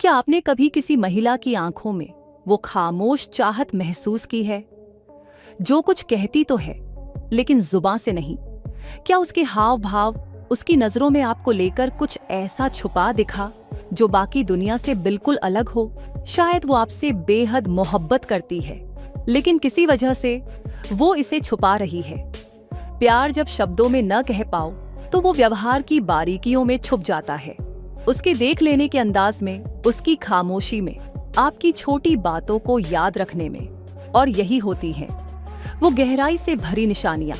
क्या आपने कभी किसी महिला की आंखों में वो खामोश चाहत महसूस की है, जो कुछ कहती तो है लेकिन जुबान से नहीं? क्या उसके हाव भाव, उसकी नजरों में आपको लेकर कुछ ऐसा छुपा दिखा जो बाकी दुनिया से बिल्कुल अलग हो? शायद वो आपसे बेहद मोहब्बत करती है, लेकिन किसी वजह से वो इसे छुपा रही है। प्यार जब शब्दों में न कह पाओ तो वो व्यवहार की बारीकियों में छुप जाता है, उसके देख लेने के अंदाज में, उसकी खामोशी में, आपकी छोटी बातों को याद रखने में। और यही होती हैं वो गहराई से भरी निशानियां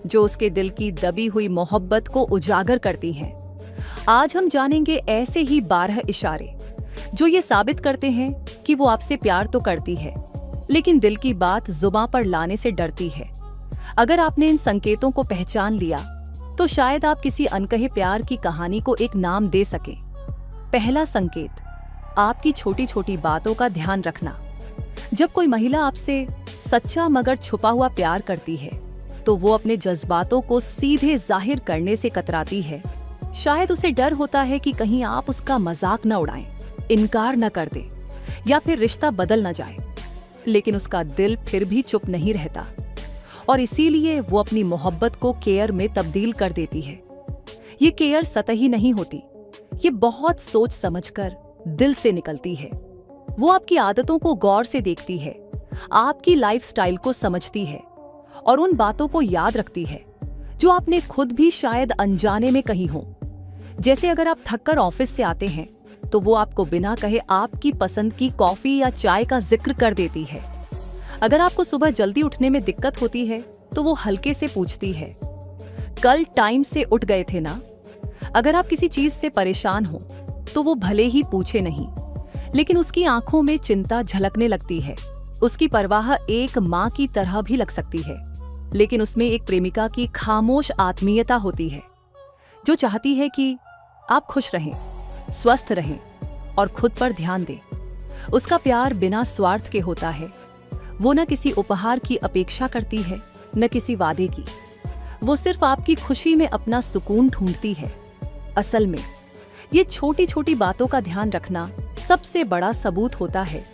जो उसके दिल की दबी हुई मोहब्बत को उजागर करती हैं। आज हम जानेंगे ऐसे ही 12 इशारे जो ये साबित करते हैं कि वो आपसे प्यार तो करती है, लेकिन दिल की बात जुबां पर लाने से डरती है। अगर आपने इन संकेतों को पहचान लिया तो शायद आप किसी अनकहे प्यार की कहानी को एक नाम दे सकें। पहला संकेत, आपकी छोटी छोटी बातों का ध्यान रखना। जब कोई महिला आपसे सच्चा मगर छुपा हुआ प्यार करती है तो वो अपने जज्बातों को सीधे जाहिर करने से कतराती है। शायद उसे डर होता है कि कहीं आप उसका मजाक न उड़ाएं, इनकार न कर दें या फिर रिश्ता बदल न जाए। लेकिन उसका दिल फिर भी चुप नहीं रहता और इसीलिए वो अपनी मोहब्बत को केयर में तब्दील कर देती है। ये केयर सतही नहीं होती, ये बहुत सोच समझकर दिल से निकलती है। वो आपकी आदतों को गौर से देखती है, आपकी लाइफस्टाइल को समझती है और उन बातों को याद रखती है जो आपने खुद भी शायद अनजाने में कही हो। जैसे अगर आप थककर ऑफिस से आते हैं तो वो आपको बिना कहे आपकी पसंद की कॉफी या चाय का जिक्र कर देती है। अगर आपको सुबह जल्दी उठने में दिक्कत होती है तो वो हल्के से पूछती है, कल टाइम से उठ गए थे ना? अगर आप किसी चीज से परेशान हो तो वो भले ही पूछे नहीं, लेकिन उसकी आंखों में चिंता झलकने लगती है। उसकी परवाह एक माँ की तरह भी लग सकती है, लेकिन उसमें एक प्रेमिका की खामोश आत्मीयता होती है जो चाहती है कि आप खुश रहें, स्वस्थ रहें और खुद पर ध्यान दें। उसका प्यार बिना स्वार्थ के होता है। वो न किसी उपहार की अपेक्षा करती है, न किसी वादे की। वो सिर्फ आपकी खुशी में अपना सुकून ढूंढती है। असल में ये छोटी छोटी बातों का ध्यान रखना सबसे बड़ा सबूत होता है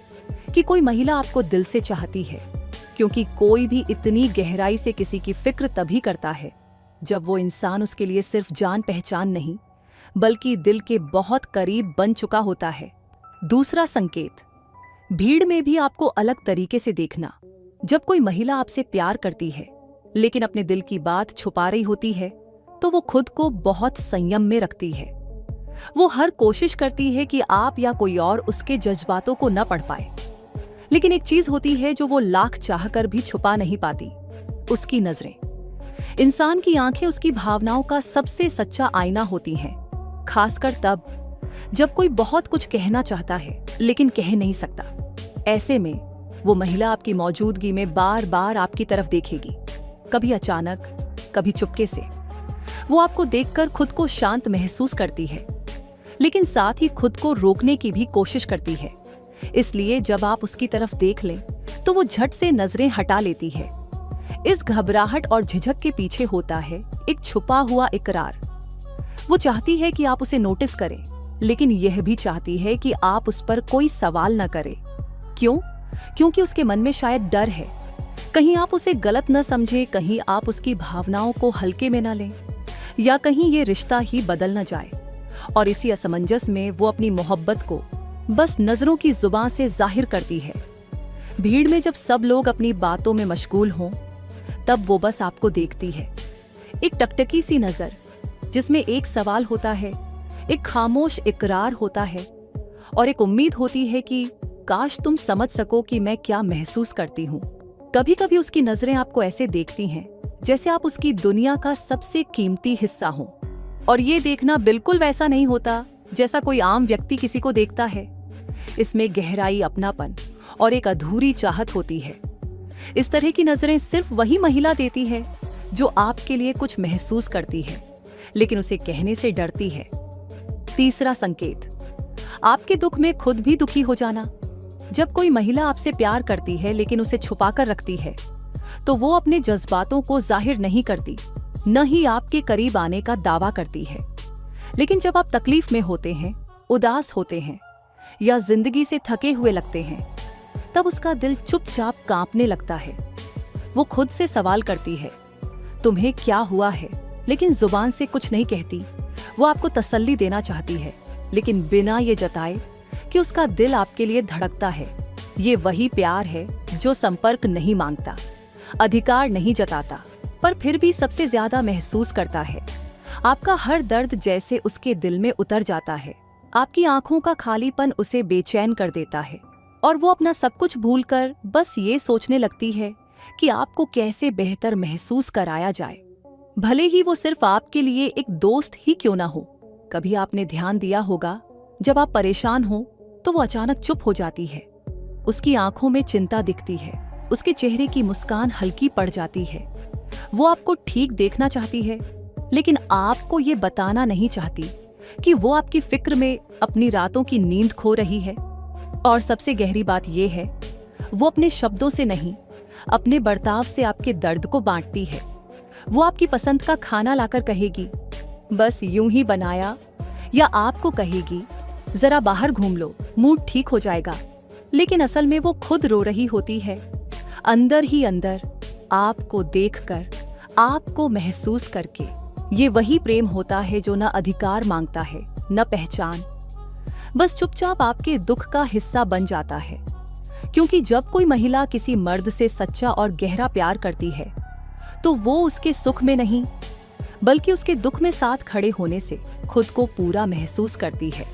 कि कोई महिला आपको दिल से चाहती है, क्योंकि कोई भी इतनी गहराई से किसी की फिक्र तभी करता है जब वो इंसान उसके लिए सिर्फ जान पहचान नहीं बल्कि दिल के बहुत करीब बन चुका होता है। दूसरा संकेत, भीड़ में भी आपको अलग तरीके से देखना। जब कोई महिला आपसे प्यार करती है लेकिन अपने दिल की बात छुपा रही होती है तो वो खुद को बहुत संयम में रखती है। वो हर कोशिश करती है कि आप या कोई और उसके जज्बातों को न पढ़ पाए। लेकिन एक चीज होती है जो वो लाख चाहकर भी छुपा नहीं पाती, उसकी नजरें। इंसान की आंखें उसकी भावनाओं का सबसे सच्चा आईना होती हैं, खासकर तब जब कोई बहुत कुछ कहना चाहता है लेकिन कह नहीं सकता। ऐसे में वो महिला आपकी मौजूदगी में बार बार आपकी तरफ देखेगी, कभी अचानक, कभी चुपके से। वो आपको देखकर खुद को शांत महसूस करती है, लेकिन साथ ही खुद को रोकने की भी कोशिश करती है। इसलिए जब आप उसकी तरफ देख लें तो वो झट से नजरें हटा लेती है। इस घबराहट और झिझक के पीछे होता है एक छुपा हुआ इकरार। वो चाहती है कि आप उसे नोटिस करें, लेकिन यह भी चाहती है कि आप उस पर कोई सवाल न करें। क्यों? क्योंकि उसके मन में शायद डर है, कहीं आप उसे गलत न समझे, कहीं आप उसकी भावनाओं को हल्के में न लें, या कहीं ये रिश्ता ही बदल न जाए। और इसी असमंजस में वो अपनी मोहब्बत को बस नजरों की जुबान से जाहिर करती है। भीड़ में जब सब लोग अपनी बातों में मशगूल हों तब वो बस आपको देखती है, एक टकटकी सी नजर जिसमें एक सवाल होता है, एक खामोश इकरार होता है और एक उम्मीद होती है कि काश तुम समझ सको कि मैं क्या महसूस करती हूँ। कभी कभी उसकी नजरें आपको ऐसे देखती हैं जैसे आप उसकी दुनिया का सबसे कीमती हिस्सा हो। और ये देखना बिल्कुल वैसा नहीं होता जैसा कोई आम व्यक्ति किसी को देखता है। इसमें गहराई, अपनापन और एक अधूरी चाहत होती है। इस तरह की नजरें सिर्फ वही महिला देती है जो आपके लिए कुछ महसूस करती है लेकिन उसे कहने से डरती है। तीसरा संकेत, आपके दुख में खुद भी दुखी हो जाना। जब कोई महिला आपसे प्यार करती है लेकिन उसे छुपा कर रखती है तो वो अपने जज्बातों को जाहिर नहीं करती, न ही आपके करीब आने का दावा करती है। लेकिन जब आप तकलीफ में होते हैं, उदास होते हैं या जिंदगी से थके हुए लगते हैं, तब उसका दिल चुपचाप कांपने लगता है। वो खुद से सवाल करती है, तुम्हें क्या हुआ है, लेकिन जुबान से कुछ नहीं कहती। वो आपको तसल्ली देना चाहती है, लेकिन बिना ये जताए कि उसका दिल आपके लिए धड़कता है। ये वही प्यार है जो संपर्क नहीं मांगता, अधिकार नहीं जताता, पर फिर भी सबसे ज्यादा महसूस करता है। आपका हर दर्द जैसे उसके दिल में उतर जाता है। आपकी आंखों का खालीपन उसे बेचैन कर देता है और वो अपना सब कुछ भूलकर बस ये सोचने लगती है कि आपको कैसे बेहतर महसूस कराया जाए, भले ही वो सिर्फ आपके लिए एक दोस्त ही क्यों ना हो। कभी आपने ध्यान दिया होगा, जब आप परेशान हो तो वो अचानक चुप हो जाती है। उसकी आंखों में चिंता दिखती है, उसके चेहरे की मुस्कान हल्की पड़ जाती है। वो आपको ठीक देखना चाहती है, लेकिन आपको ये बताना नहीं चाहती कि वो आपकी फिक्र में अपनी रातों की नींद खो रही है। और सबसे गहरी बात यह है, वो अपने शब्दों से नहीं, अपने बर्ताव से आपके दर्द को बांटती है। वो आपकी पसंद का खाना लाकर कहेगी, बस यूं ही बनाया, या आपको कहेगी, जरा बाहर घूम लो, मूड ठीक हो जाएगा। लेकिन असल में वो खुद रो रही होती है, अंदर ही अंदर, आपको देखकर, आपको महसूस करके। ये वही प्रेम होता है जो न अधिकार मांगता है, न पहचान, बस चुपचाप आपके दुख का हिस्सा बन जाता है। क्योंकि जब कोई महिला किसी मर्द से सच्चा और गहरा प्यार करती है, तो वो उसके सुख में नहीं, बल्कि उसके दुख में साथ खड़े होने से खुद को पूरा महसूस करती है।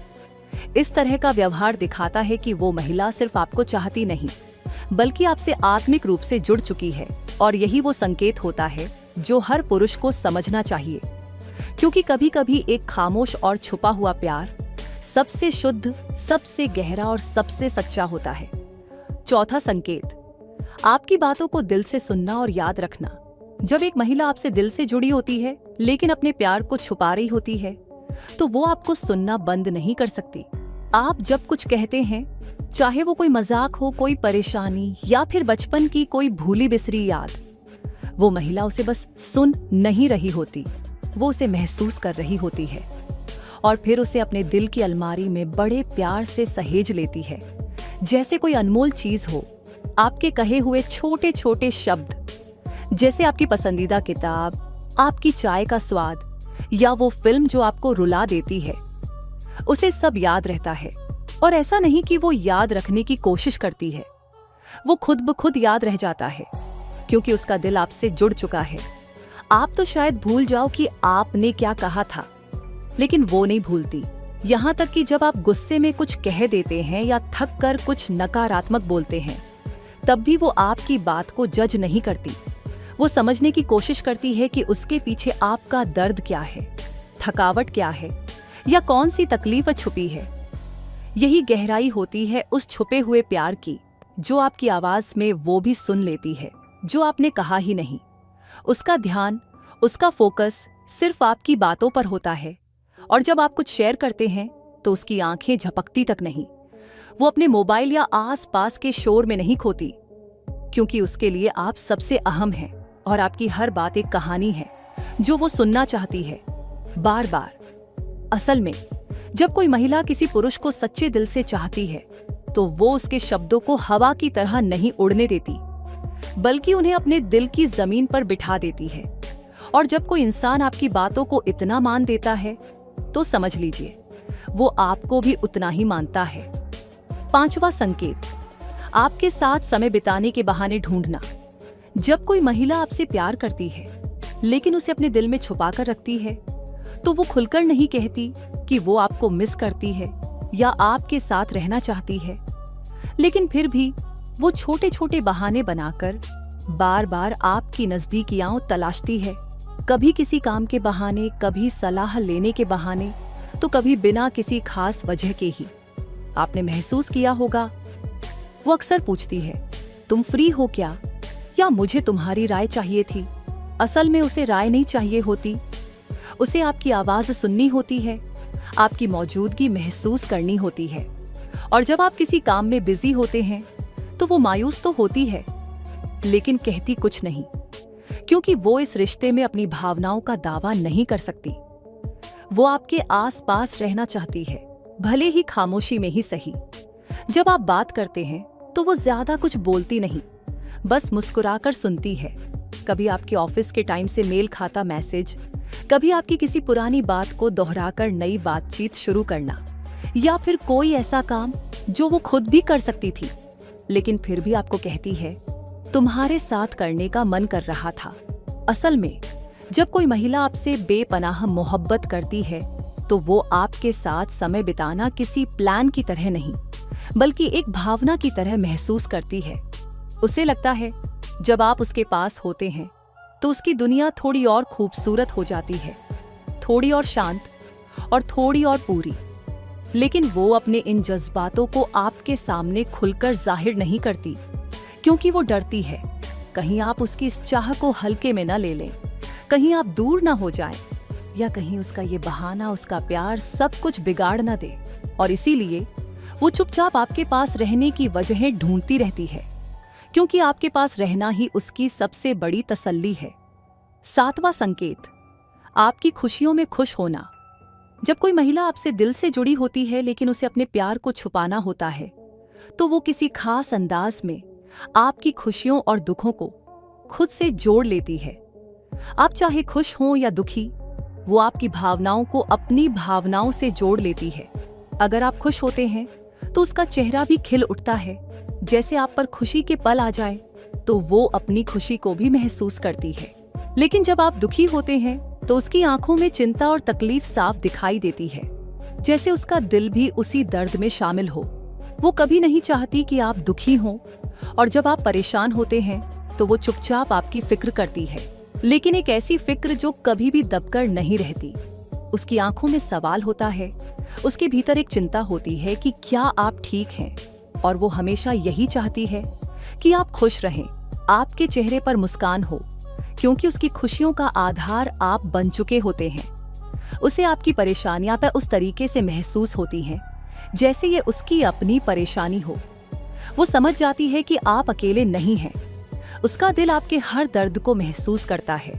इस तरह का व्यवहार दिखाता है कि वो महिला सिर्फ आपको चाहती नहीं, बल्कि आपसे आत्मिक रूप से जुड़ चुकी है। और यही वो संकेत होता है जो हर पुरुष को समझना चाहिए, क्योंकि कभी कभी एक खामोश और छुपा हुआ प्यार सबसे शुद्ध, सबसे गहरा और सबसे सच्चा होता है। चौथा संकेत, आपकी बातों को दिल से सुनना और याद रखना। जब एक महिला आपसे दिल से जुड़ी होती है, लेकिन अपने प्यार को छुपा रही होती है, तो वो आपको सुनना बंद नहीं कर सकती। आप जब कुछ कहते हैं, चाहे वो कोई मजाक हो, कोई परेशानी, या फिर बचपन की कोई भूली बिसरी याद, वो महिला उसे बस सुन नहीं रही होती, वो उसे महसूस कर रही होती है। और फिर उसे अपने दिल की अलमारी में बड़े प्यार से सहेज लेती है, जैसे कोई अनमोल चीज हो। आपके कहे हुए छोटे छोटे शब्द, जैसे आपकी पसंदीदा किताब, आपकी चाय का स्वाद, या वो फिल्म जो आपको रुला देती है, उसे सब याद रहता है। और ऐसा नहीं कि वो याद रखने की कोशिश करती है, वो खुद ब खुद याद रह जाता है, क्योंकि उसका दिल आपसे जुड़ चुका है। आप तो शायद भूल जाओ कि आपने क्या कहा था, लेकिन वो नहीं भूलती। यहाँ तक कि जब आप गुस्से में कुछ कह देते हैं या थक कर कुछ नकारात्मक बोलते हैं, तब भी वो आपकी बात को जज नहीं करती। वो समझने की कोशिश करती है कि उसके पीछे आपका दर्द क्या है, थकावट क्या है, या कौन सी तकलीफ छुपी है। यही गहराई होती है उस छुपे हुए प्यार की, जो आपकी आवाज में वो भी सुन लेती है जो आपने कहा ही नहीं। उसका ध्यान, उसका फोकस सिर्फ आपकी बातों पर होता है। और जब आप कुछ शेयर करते हैं, तो उसकी आंखें झपकती तक नहीं। वो अपने मोबाइल या आस पास के शोर में नहीं खोती, क्योंकि उसके लिए आप सबसे अहम हैं और आपकी हर बात एक कहानी है जो वो सुनना चाहती है, बार बार। असल में जब कोई महिला किसी पुरुष को सच्चे दिल से चाहती है, तो वो उसके शब्दों को हवा की तरह नहीं उड़ने देती, बल्कि उन्हें अपने दिल की जमीन पर बिठा देती है। और जब कोई इंसान आपकी बातों को इतना मान देता है, तो समझ लीजिए वो आपको भी उतना ही मानता है। पांचवा संकेत, आपके साथ समय बिताने के बहाने ढूंढना। जब कोई महिला आपसे प्यार करती है, लेकिन उसे अपने दिल में छुपा कर रखती है, तो वो खुलकर नहीं कहती कि वो आपको मिस करती है या आपके साथ रहना चाहती है, लेकिन फिर भी वो छोटे छोटे बहाने बनाकर बार बार आपकी नजदीकियां तलाशती है। कभी किसी काम के बहाने, कभी सलाह लेने के बहाने, तो कभी बिना किसी खास वजह के ही। आपने महसूस किया होगा, वो अक्सर पूछती है, तुम फ्री हो क्या, या मुझे तुम्हारी राय चाहिए थी। असल में उसे राय नहीं चाहिए होती, उसे आपकी आवाज सुननी होती है, आपकी मौजूदगी महसूस करनी होती है। और जब आप किसी काम में बिजी होते हैं, तो वो मायूस तो होती है, लेकिन कहती कुछ नहीं, क्योंकि वो इस रिश्ते में अपनी भावनाओं का दावा नहीं कर सकती। वो आपके आस पास रहना चाहती है, भले ही खामोशी में ही सही। जब आप बात करते हैं तो वो ज्यादा कुछ बोलती नहीं, बस मुस्कुराकर सुनती है। कभी आपके ऑफिस के टाइम से मेल खाता मैसेज, कभी आपकी किसी पुरानी बात को दोहराकर नई बातचीत शुरू करना, या फिर कोई ऐसा काम जो वो खुद भी कर सकती थी लेकिन फिर भी आपको कहती है तुम्हारे साथ करने का मन कर रहा था। असल में जब कोई महिला आपसे बेपनाह मोहब्बत करती है तो वो आपके साथ समय बिताना किसी प्लान की तरह नहीं बल्कि एक भावना की तरह महसूस करती है। उसे लगता है जब आप उसके पास होते हैं तो उसकी दुनिया थोड़ी और खूबसूरत हो जाती है, थोड़ी और शांत और थोड़ी और पूरी। लेकिन वो अपने इन जज्बातों को आपके सामने खुलकर जाहिर नहीं करती क्योंकि वो डरती है कहीं आप उसकी इस चाह को हल्के में न ले लें, कहीं आप दूर ना हो जाएं, या कहीं उसका ये बहाना, उसका प्यार सब कुछ बिगाड़ ना दे। और इसीलिए वो चुपचाप आपके पास रहने की वजहें ढूंढती रहती है क्योंकि आपके पास रहना ही उसकी सबसे बड़ी तसल्ली है। 7वां संकेत, आपकी खुशियों में खुश होना। जब कोई महिला आपसे दिल से जुड़ी होती है लेकिन उसे अपने प्यार को छुपाना होता है तो वो किसी खास अंदाज में आपकी खुशियों और दुखों को खुद से जोड़ लेती है। आप चाहे खुश हों या दुखी, वो आपकी भावनाओं को अपनी भावनाओं से जोड़ लेती है। अगर आप खुश होते हैं तो उसका चेहरा भी खिल उठता है, जैसे आप पर खुशी के पल आ जाए तो वो अपनी खुशी को भी महसूस करती है। लेकिन जब आप दुखी होते हैं तो उसकी आंखों में चिंता और तकलीफ साफ दिखाई देती है, जैसे उसका दिल भी उसी दर्द में शामिल हो। वो कभी नहीं चाहती कि आप दुखी हों, और जब आप परेशान होते हैं तो वो चुपचाप आपकी फिक्र करती है, लेकिन एक ऐसी फिक्र जो कभी भी दबकर नहीं रहती। उसकी आंखों में सवाल होता है, उसके भीतर एक चिंता होती है कि क्या आप ठीक हैं, और वो हमेशा यही चाहती है कि आप खुश रहें, आपके चेहरे पर मुस्कान हो, क्योंकि उसकी खुशियों का आधार आप बन चुके होते हैं। उसे आपकी परेशानियां पर उस तरीके से महसूस होती हैं जैसे ये उसकी अपनी परेशानी हो। वो समझ जाती है कि आप अकेले नहीं हैं। उसका दिल आपके हर दर्द को महसूस करता है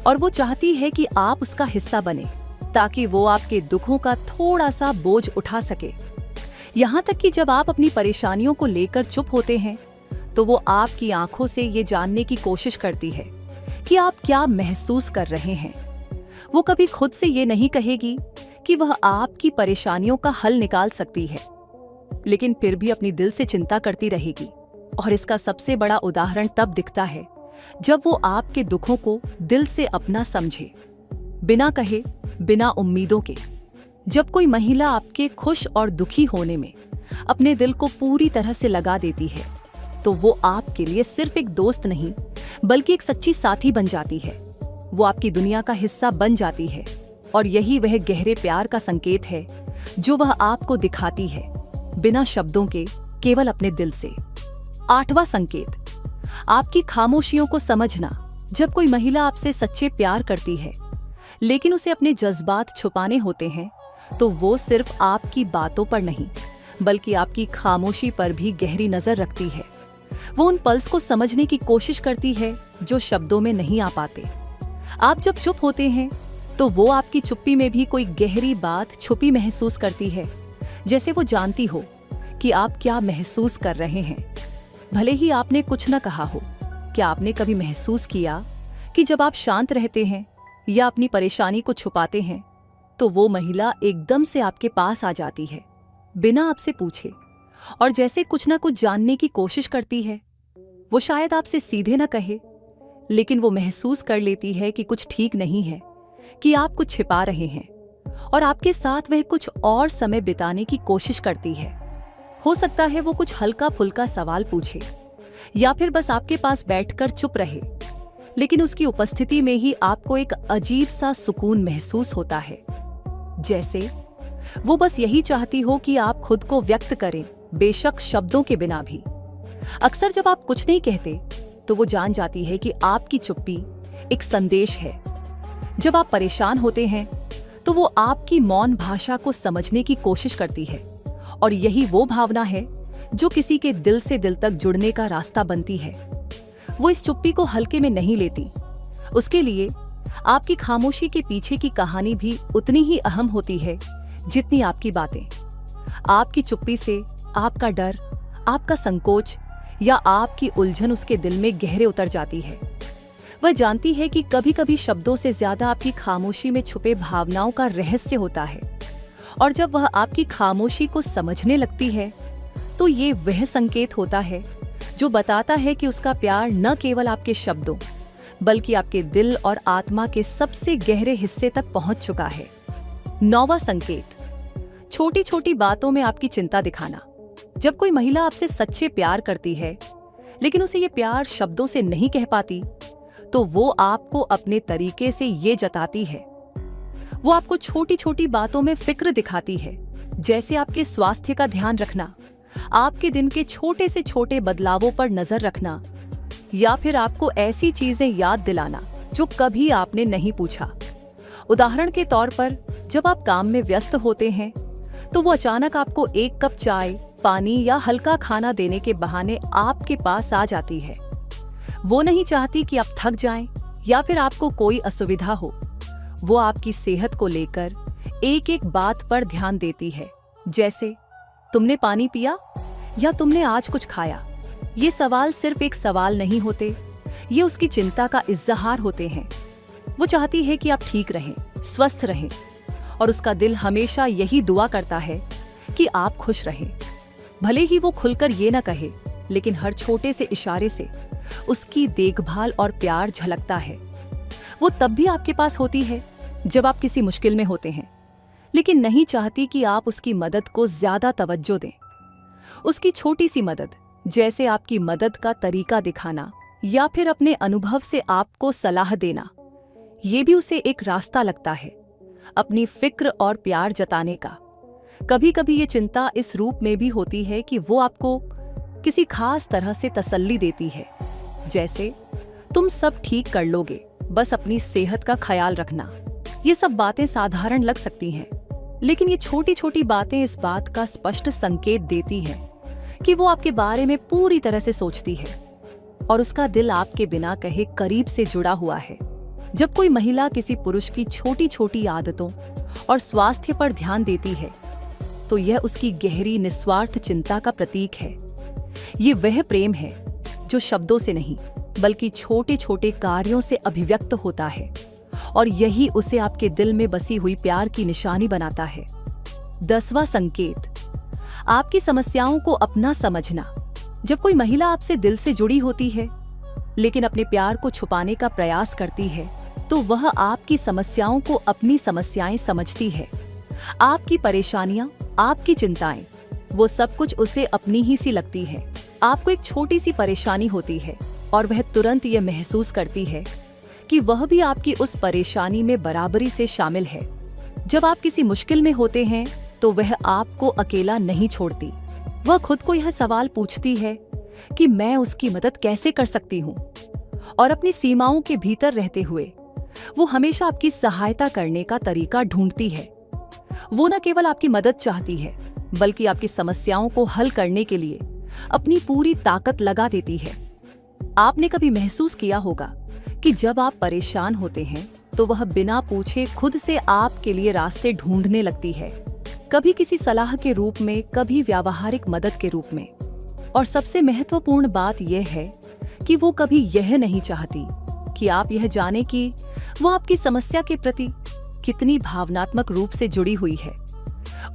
और वो चाहती है कि आप उसका हिस्सा बने ताकि वो आपके दुखों का थोड़ा सा बोझ उठा सके। यहाँ तक कि जब आप अपनी परेशानियों को लेकर चुप होते हैं तो वो आपकी आंखों से ये जानने की कोशिश करती है कि आप क्या महसूस कर रहे हैं। वो कभी खुद से ये नहीं कहेगी कि वह आपकी परेशानियों का हल निकाल सकती है, लेकिन फिर भी अपनी दिल से चिंता करती रहेगी। और इसका सबसे बड़ा उदाहरण तब दिखता है जब वो आपके दुखों को दिल से अपना समझे, बिना कहे, बिना उम्मीदों के। जब कोई महिला आपके खुश और दुखी होने में अपने दिल को पूरी तरह से लगा देती है तो वो आपके लिए सिर्फ एक दोस्त नहीं बल्कि एक सच्ची साथी बन जाती है। वो आपकी दुनिया का हिस्सा बन जाती है और यही वह गहरे प्यार का संकेत है जो वह आपको दिखाती है, बिना शब्दों के, केवल अपने दिल से। 8वां संकेत, आपकी खामोशियों को समझना। जब कोई महिला आपसे सच्चे प्यार करती है लेकिन उसे अपने जज्बात छुपाने होते हैं तो वो सिर्फ आपकी बातों पर नहीं बल्कि आपकी खामोशी पर भी गहरी नजर रखती है। वो उन पल्स को समझने की कोशिश करती है जो शब्दों में नहीं आ पाते। आप जब चुप होते हैं तो वो आपकी चुप्पी में भी कोई गहरी बात छुपी महसूस करती है, जैसे वो जानती हो कि आप क्या महसूस कर रहे हैं, भले ही आपने कुछ न कहा हो। क्या आपने कभी महसूस किया कि जब आप शांत रहते हैं या अपनी परेशानी को छुपाते हैं तो वो महिला एकदम से आपके पास आ जाती है, बिना आपसे पूछे, और जैसे कुछ ना कुछ जानने की कोशिश करती है। वो शायद आपसे सीधे न कहे, लेकिन वो महसूस कर लेती है कि कुछ ठीक नहीं है, कि आप कुछ छिपा रहे हैं, और आपके साथ वह कुछ और समय बिताने की कोशिश करती है। हो सकता है वो कुछ हल्का फुल्का सवाल पूछे या फिर बस आपके पास बैठकर चुप रहे, लेकिन उसकी उपस्थिति में ही आपको एक अजीब सा सुकून महसूस होता है, जैसे वो बस यही चाहती हो कि आप खुद को व्यक्त करें, बेशक शब्दों के बिना भी। अक्सर जब आप कुछ नहीं कहते तो वो जान जाती है कि आपकी चुप्पी एक संदेश है। जब आप परेशान होते हैं तो वो आपकी मौन भाषा को समझने की कोशिश करती है, और यही वो भावना है जो किसी के दिल से दिल तक जुड़ने का रास्ता बनती है। वो इस चुप्पी को हल्के में नहीं लेती। उसके लिए आपकी खामोशी के पीछे की कहानी भी उतनी ही अहम होती है जितनी आपकी बातें। आपकी चुप्पी से आपका डर, आपका संकोच या आपकी उलझन उसके दिल में गहरे उतर जाती है। वह जानती है कि कभी-कभी शब्दों से ज्यादा आपकी खामोशी में छुपे भावनाओं का रहस्य होता है। और जब वह आपकी खामोशी को समझने लगती है, तो ये वह संकेत होता है जो बताता है कि उसका प्यार न केवल आपके शब्दों, बल्कि आपके दिल और आत्मा के सबसे गहरे हिस्से तक पहुंच चुका है। 9वां संकेत, छोटी छोटी बातों में आपकी चिंता दिखाना। जब कोई महिला आपसे सच्चे प्यार करती है, लेकिन उसे ये प्यार शब्दों से नहीं कह पाती, तो वो आपको अपने तरीके से ये जताती है। वो आपको छोटी छोटी बातों में फिक्र दिखाती है, जैसे आपके स्वास्थ्य का ध्यान रखना, आपके दिन के छोटे से छोटे बदलावों पर नजर रखना, या फिर आपको ऐसी चीजें याद दिलाना जो कभी आपने नहीं पूछा। उदाहरण के तौर पर, जब आप काम में व्यस्त होते हैं, तो वो अचानक आपको एक कप चाय, पानी या हल्का खाना देने के बहाने आपके पास आ जाती है। वो नहीं चाहती कि आप थक जाएं या फिर आपको कोई असुविधा हो। वो आपकी सेहत को लेकर एक एक बात पर ध्यान देती है, जैसे तुमने पानी पिया या तुमने आज कुछ खाया। ये सवाल सिर्फ एक सवाल नहीं होते, ये उसकी चिंता का इज़हार होते हैं। वो चाहती है कि आप ठीक रहें, स्वस्थ रहें, और उसका दिल हमेशा यही दुआ करता है कि आप खुश रहें। भले ही वो खुलकर ये ना कहे, लेकिन हर छोटे से इशारे से उसकी देखभाल और प्यार झलकता है। वो तब भी आपके पास होती है जब आप किसी मुश्किल में होते हैं, लेकिन नहीं चाहती कि आप उसकी मदद को ज्यादा तवज्जो दें। उसकी छोटी सी मदद, जैसे आपकी मदद का तरीका दिखाना या फिर अपने अनुभव से आपको सलाह देना, ये भी उसे एक रास्ता लगता है अपनी फिक्र और प्यार जताने का। कभी कभी ये चिंता इस रूप में भी होती है कि वो आपको किसी खास तरह से तसल्ली देती है, जैसे तुम सब ठीक कर लोगे, बस अपनी सेहत का ख्याल रखना। ये सब बातें साधारण लग सकती हैं, लेकिन ये छोटी छोटी बातें इस बात का स्पष्ट संकेत देती हैं कि वो आपके बारे में पूरी तरह से सोचती है और उसका दिल आपके बिना कहे करीब से जुड़ा हुआ है। जब कोई महिला किसी पुरुष की छोटी छोटी आदतों और स्वास्थ्य पर ध्यान देती है, तो यह उसकी गहरी निस्वार्थ चिंता का प्रतीक है। ये वह प्रेम है जो शब्दों से नहीं, बल्कि छोटे छोटे कार्यों से अभिव्यक्त होता है, और यही उसे आपके दिल में बसी हुई प्यार की निशानी बनाता है। 10वां संकेत, आपकी समस्याओं को अपना समझना। जब कोई महिला आपसे दिल से जुड़ी होती है, लेकिन अपने प्यार को छुपाने का प्रयास करती है, तो वह आपकी समस्याओं को अपनी समस्याएं समझती है। आपकी परेशानियां, आपकी चिंताएं, वो सब कुछ उसे अपनी ही सी लगती है। आपको एक छोटी सी परेशानी होती है और वह तुरंत ये महसूस करती है कि वह भी आपकी उस परेशानी में बराबरी से शामिल है। जब आप किसी मुश्किल में होते हैं, तो वह आपको अकेला नहीं छोड़ती। वह खुद को यह सवाल पूछती है कि मैं उसकी मदद कैसे कर सकती हूँ, और अपनी सीमाओं के भीतर रहते हुए वो हमेशा आपकी सहायता करने का तरीका ढूंढती है। वो न केवल आपकी मदद चाहती है, बल्कि आपकी समस्याओं को हल करने के लिए अपनी पूरी ताकत लगा देती है। आपने कभी महसूस किया होगा कि जब आप परेशान होते हैं, तो वह बिना पूछे खुद से आपके लिए रास्ते ढूंढने लगती है, कभी किसी सलाह के रूप में, कभी व्यावहारिक मदद के रूप में। और सबसे महत्वपूर्ण बात यह है कि वो कभी यह नहीं चाहती कि आप यह जाने कि वो आपकी समस्या के प्रति कितनी भावनात्मक रूप से जुड़ी हुई है।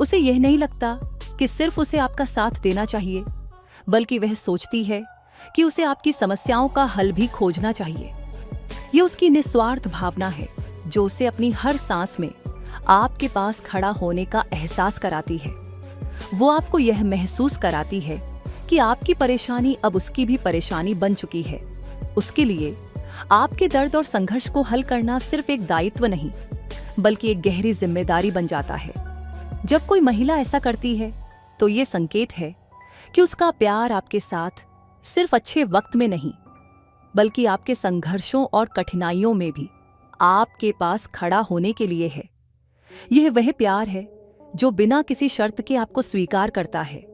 उसे यह नहीं लगता कि सिर्फ उसे आपका साथ देना चाहिए, बल्कि वह सोचती है कि उसे आपकी समस्याओं का हल भी खोजना चाहिए। ये उसकी निस्वार्थ भावना है जो उसे अपनी हर सांस में आपके पास खड़ा होने का एहसास कराती है। वो आपको यह महसूस कराती है कि आपकी परेशानी अब उसकी भी परेशानी बन चुकी है। उसके लिए आपके दर्द और संघर्ष को हल करना सिर्फ एक दायित्व नहीं, बल्कि एक गहरी जिम्मेदारी बन जाता है। जब कोई महिला ऐसा करती है, तो ये संकेत है कि उसका प्यार आपके साथ सिर्फ अच्छे वक्त में नहीं, बल्कि आपके संघर्षों और कठिनाइयों में भी आपके पास खड़ा होने के लिए है। यह वह प्यार है जो बिना किसी शर्त के आपको स्वीकार करता है,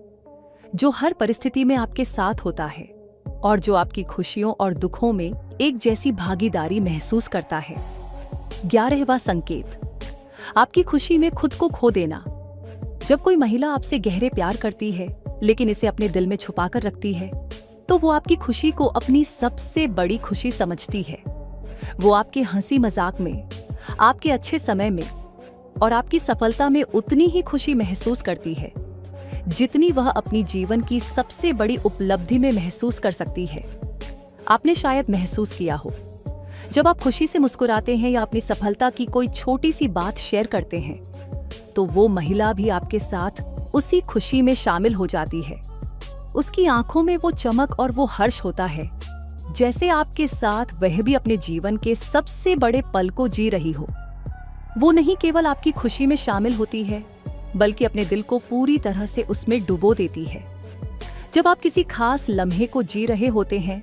जो हर परिस्थिति में आपके साथ होता है, और जो आपकी खुशियों और दुखों में एक जैसी भागीदारी महसूस करता है। 11वां संकेत, आपकी खुशी में खुद को खो देना। जब कोई महिला आपसे गहरे प्यार करती है लेकिन इसे अपने दिल में छुपा कर रखती है, तो वो आपकी खुशी को अपनी सबसे बड़ी खुशी समझती है। वो आपके हंसी मजाक में, आपके अच्छे समय में और आपकी सफलता में उतनी ही खुशी महसूस करती है जितनी वह अपनी जीवन की सबसे बड़ी उपलब्धि में महसूस कर सकती है। आपने शायद महसूस किया हो, जब आप खुशी से मुस्कुराते हैं या अपनी सफलता की कोई छोटी सी बात शेयर करते हैं, तो वो महिला भी आपके साथ उसी खुशी में शामिल हो जाती है। उसकी आंखों में वो चमक और वो हर्ष होता है, जैसे आपके साथ वह भी अपने जीवन के सबसे बड़े पल को जी रही हो। वो नहीं केवल आपकी खुशी में शामिल होती है, बल्कि अपने दिल को पूरी तरह से उसमें डुबो देती है। जब आप किसी खास लम्हे को जी रहे होते हैं,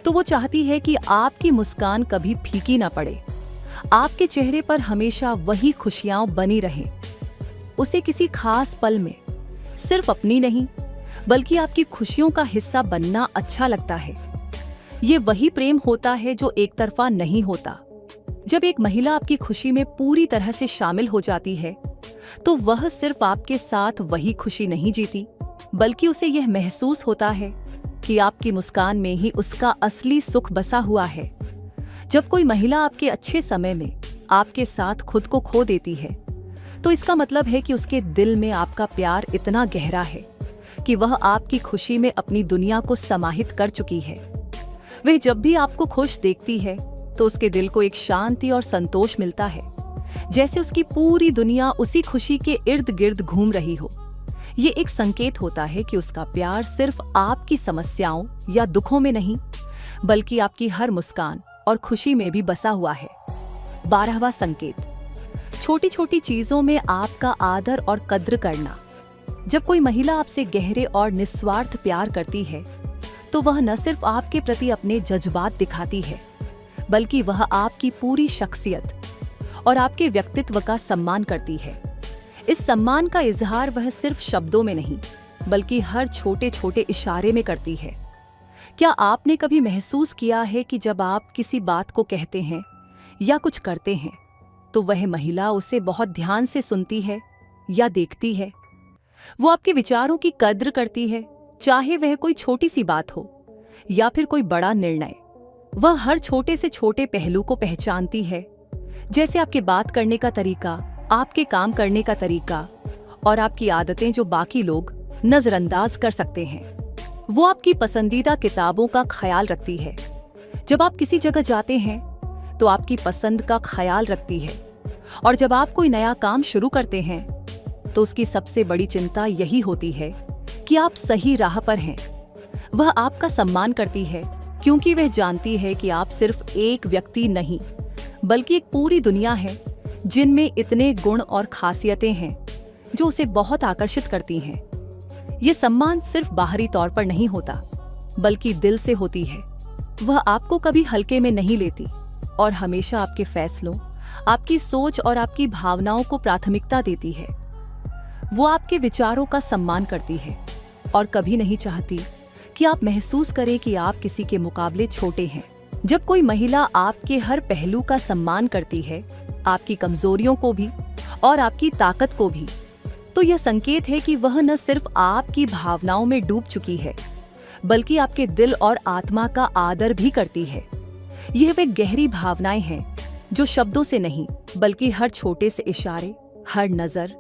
तो वो चाहती है कि आपकी मुस्कान कभी फीकी ना पड़े, आपके चेहरे पर हमेशा वही खुशियां बनी रहें। उसे किसी खास पल में सिर्फ अपनी नहीं, बल्कि आपकी खुशियों का हिस्सा बनना अच्छा लगता है। ये वही प्रेम होता है जो एक तरफा नहीं होता। जब एक महिला आपकी खुशी में पूरी तरह से शामिल हो जाती है, तो वह सिर्फ आपके साथ वही खुशी नहीं जीती, बल्कि उसे यह महसूस होता है कि आपकी मुस्कान में ही उसका असली सुख बसा हुआ है। जब कोई महिला आपके अच्छे समय में आपके साथ खुद को खो देती है, तो इसका मतलब है कि उसके दिल में आपका प्यार इतना गहरा है कि वह आपकी खुशी में अपनी दुनिया को समाहित कर चुकी है। वह जब भी आपको खुश देखती है, तो उसके दिल को एक शांति और संतोष मिलता है, जैसे उसकी पूरी दुनिया उसी खुशी के इर्द गिर्द घूम रही हो। ये एक संकेत होता है कि उसका प्यार सिर्फ आपकी समस्याओं या दुखों में नहीं, बल्कि आपकी हर मुस्कान और खुशी में भी बसा हुआ है। 12वां संकेत, छोटी छोटी चीजों में आपका आदर और कद्र करना। जब कोई महिला आपसे गहरे और निस्वार्थ प्यार करती है, तो वह न सिर्फ आपके प्रति अपने जज्बात दिखाती है, बल्कि वह आपकी पूरी शख्सियत और आपके व्यक्तित्व का सम्मान करती है। इस सम्मान का इजहार वह सिर्फ शब्दों में नहीं, बल्कि हर छोटे छोटे इशारे में करती है। क्या आपने कभी महसूस किया है कि जब आप किसी बात को कहते हैं या कुछ करते हैं, तो वह महिला उसे बहुत ध्यान से सुनती है या देखती है? वो आपके विचारों की कद्र करती है, चाहे वह कोई छोटी सी बात हो या फिर कोई बड़ा निर्णय। वह हर छोटे से छोटे पहलू को पहचानती है, जैसे आपके बात करने का तरीका, आपके काम करने का तरीका और आपकी आदतें जो बाकी लोग नजरअंदाज कर सकते हैं। वो आपकी पसंदीदा किताबों का ख्याल रखती है। जब आप किसी जगह जाते हैं, तो आपकी पसंद का ख्याल रखती है, और जब आप कोई नया काम शुरू करते हैं, तो उसकी सबसे बड़ी चिंता यही होती है कि आप सही राह पर हैं। वह आपका सम्मान करती है, क्योंकि वह जानती है कि आप सिर्फ एक व्यक्ति नहीं, बल्कि एक पूरी दुनिया है जिनमें इतने गुण और खासियतें हैं जो उसे बहुत आकर्षित करती हैं। ये सम्मान सिर्फ बाहरी तौर पर नहीं होता, बल्कि दिल से होती है। वह आपको कभी हल्के में नहीं लेती और हमेशा आपके फैसलों, आपकी सोच और आपकी भावनाओं को प्राथमिकता देती है। वो आपके विचारों का सम्मान करती है और कभी नहीं चाहती कि आप महसूस करें कि आप किसी के मुकाबले छोटे हैं। जब कोई महिला आपके हर पहलू का सम्मान करती है, आपकी कमजोरियों को भी और आपकी ताकत को भी, तो यह संकेत है कि वह न सिर्फ आपकी भावनाओं में डूब चुकी है, बल्कि आपके दिल और आत्मा का आदर भी करती है। यह वे गहरी भावनाएं हैं जो शब्दों से नहीं, बल्कि हर छोटे से इशारे, हर नजर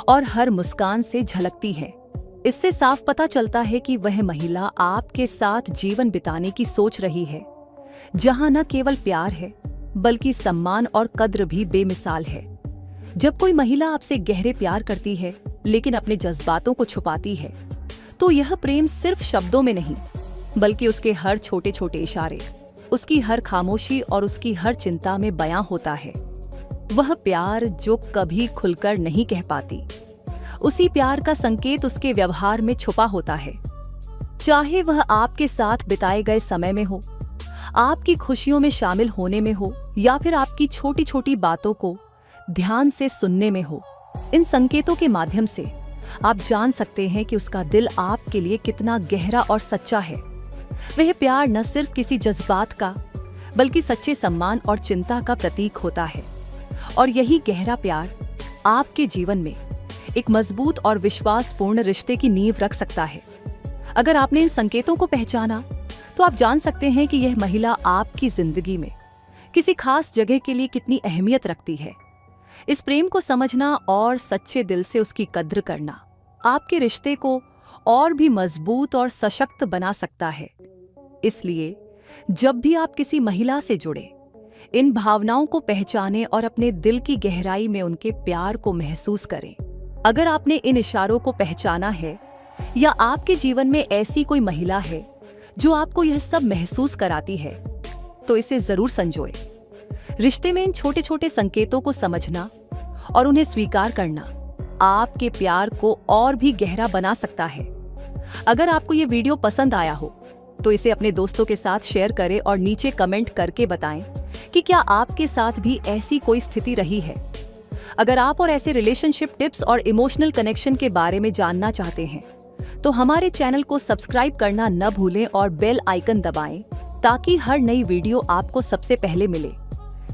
और हर मुस्कान से झलकती है। इससे साफ पता चलता है कि वह महिला आपके साथ जीवन बिताने की सोच रही है, जहां न केवल प्यार है, बल्कि सम्मान और कद्र भी बेमिसाल है। जब कोई महिला आपसे गहरे प्यार करती है, लेकिन अपने जज्बातों को छुपाती है, तो यह प्रेम सिर्फ शब्दों में नहीं, बल्कि उसके हर छोटे छोटे इशारे, उसकी हर खामोशी और उसकी हर चिंता में बयां होता है। वह प्यार जो कभी खुलकर नहीं कह पाती, उसी प्यार का संकेत उसके व्यवहार में छुपा होता है। चाहे वह आपके साथ बिताए गए समय में हो, आपकी खुशियों में शामिल होने में हो, या फिर आपकी छोटी छोटी बातों को ध्यान से सुनने में हो। इन संकेतों के माध्यम से आप जान सकते हैं कि उसका दिल आपके लिए कितना गहरा और सच्चा है। वह प्यार न सिर्फ किसी जज्बात का, बल्कि सच्चे सम्मान और चिंता का प्रतीक होता है। और यही गहरा प्यार आपके जीवन में एक मजबूत और विश्वासपूर्ण रिश्ते की नींव रख सकता है। अगर आपने इन संकेतों को पहचाना तो आप जान सकते हैं कि यह महिला आपकी जिंदगी में किसी खास जगह के लिए कितनी अहमियत रखती है। इस प्रेम को समझना और सच्चे दिल से उसकी कद्र करना आपके रिश्ते को और भी मजबूत और सशक्त बना सकता है। इसलिए जब भी आप किसी महिला से जुड़े, इन भावनाओं को पहचानें और अपने दिल की गहराई में उनके प्यार को महसूस करें। अगर आपने इन इशारों को पहचाना है या आपके जीवन में ऐसी कोई महिला है जो आपको यह सब महसूस कराती है, तो इसे जरूर संजोए। रिश्ते में इन छोटे छोटे संकेतों को समझना और उन्हें स्वीकार करना आपके प्यार को और भी गहरा बना सकता है। अगर आपको ये वीडियो पसंद आया हो तो इसे अपने दोस्तों के साथ शेयर करें और नीचे कमेंट करके बताएं कि क्या आपके साथ भी ऐसी कोई स्थिति रही है। अगर आप और ऐसे रिलेशनशिप टिप्स और इमोशनल कनेक्शन के बारे में जानना चाहते हैं तो हमारे चैनल को सब्सक्राइब करना न भूलें और बेल आइकन दबाएं ताकि हर नई वीडियो आपको सबसे पहले मिले।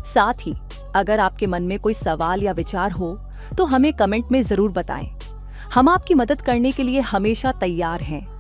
साथ ही अगर आपके मन में कोई सवाल या विचार हो तो हमें कमेंट में जरूर बताएं। हम आपकी मदद करने के लिए हमेशा तैयार हैं।